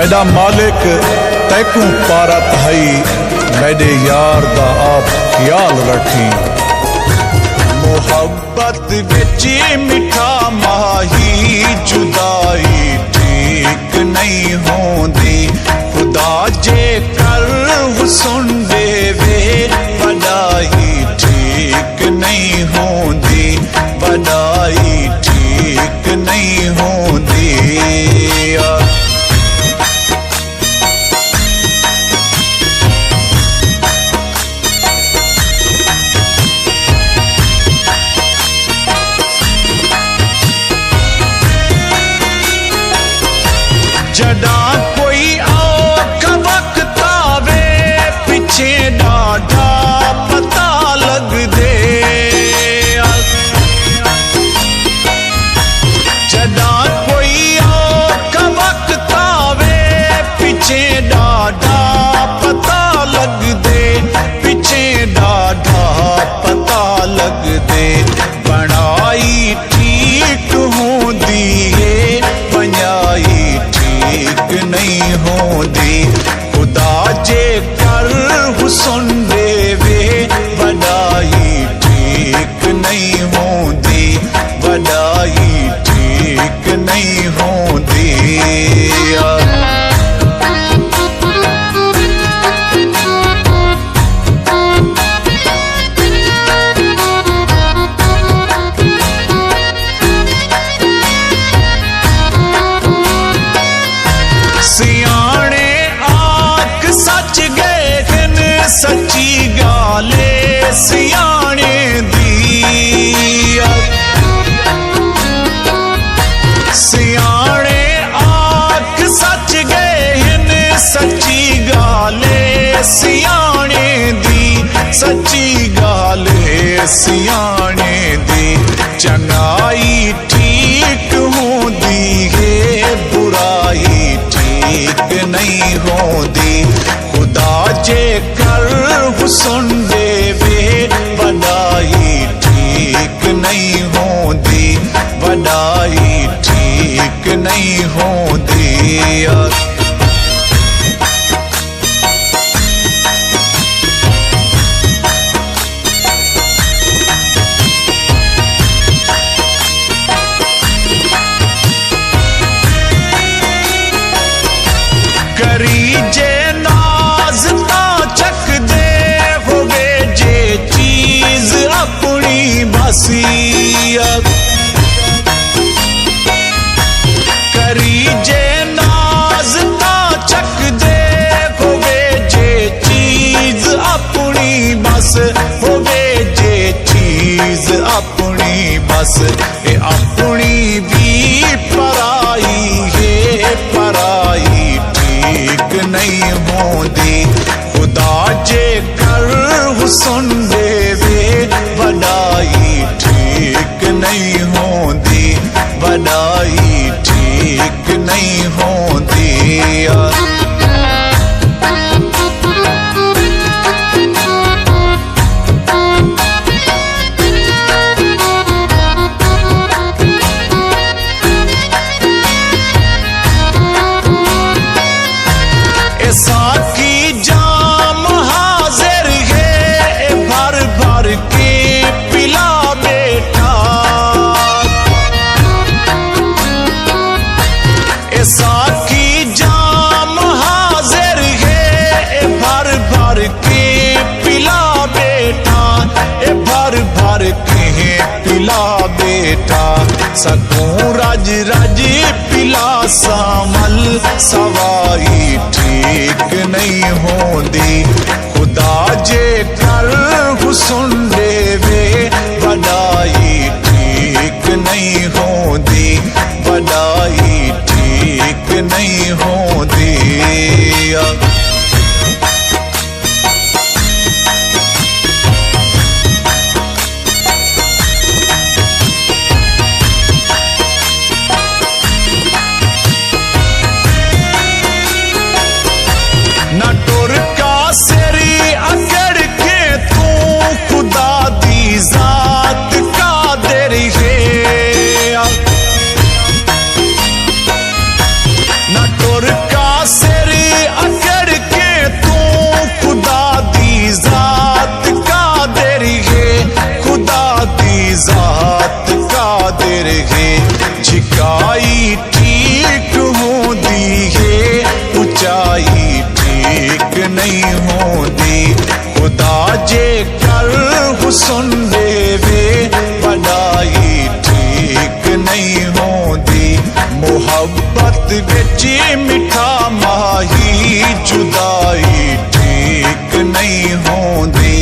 मैडा मालिक तैकू पारा तहाई मैडे यार दा आप ख्याल रखी। मोहब्बत विच मिठा माही जुदाई ठीक नहीं होंदी। खुदा जे कर सुन देवे वडाई ठीक नहीं होंदी, वडाई ठीक नहीं होंदी। जड़ा कोई औख वक्त आवे पिछे डाढ़ा पता लग दे। जड़ा कोई औख वक्त आवे पिछे डाढ़ा पता लग दे, पिछे डाढ़ा पता लग दे। बनाई ठीक होंदी है बनाई ठीक नहीं होंदी। खुदा जे कर सुन देवे वडाई ठीक नहीं होंदी, वडाई ठीक नहीं होंदी। सियाने आख सच गए न सच्ची गाले सियाने दी। सियाने आख सच गए न सच्ची गाले सियाने दी, सच्ची गाले सियाने दी। चंगाई ठीक होंदी है बुराई ठीक नहीं होंदी। खुदा जे कर सुन देवे वडाई ठीक नहीं होंदी, वडाई ठीक नहीं होंदी। करी जे नाज ता चक दे होगे जे चीज अपनी बसीयत। करी जे नाज ता चक दे होगे जे चीज अपनी बस, होगे जे चीज अपनी बस। ए अपनी भी पराई है पराई ठीक नहीं होंदी। खुदा जे कर सुन देवे वडाई ठीक नहीं होंदी, वडाई ठीक नहीं होंदी। साकी जाम हाजिर है भर भर के पिला बेटा। साकी जाम हाजिर है भर भर के पिला बेटा, भर भर के पिला बेटा। सकूं रज रज पिला सामल सवाई ठीक नहीं होंदी। खुदा जे कर सुन देवे वडाई ठीक नहीं होंदी, वडाई ठीक नहीं होंदी। न टुर का सेरी अकड़ के तू खुदा दी जा सुन ले वे वडाई ठीक नहीं होंदी मुहब्बत विच मिठा माही जुदाई ठीक नहीं होंदी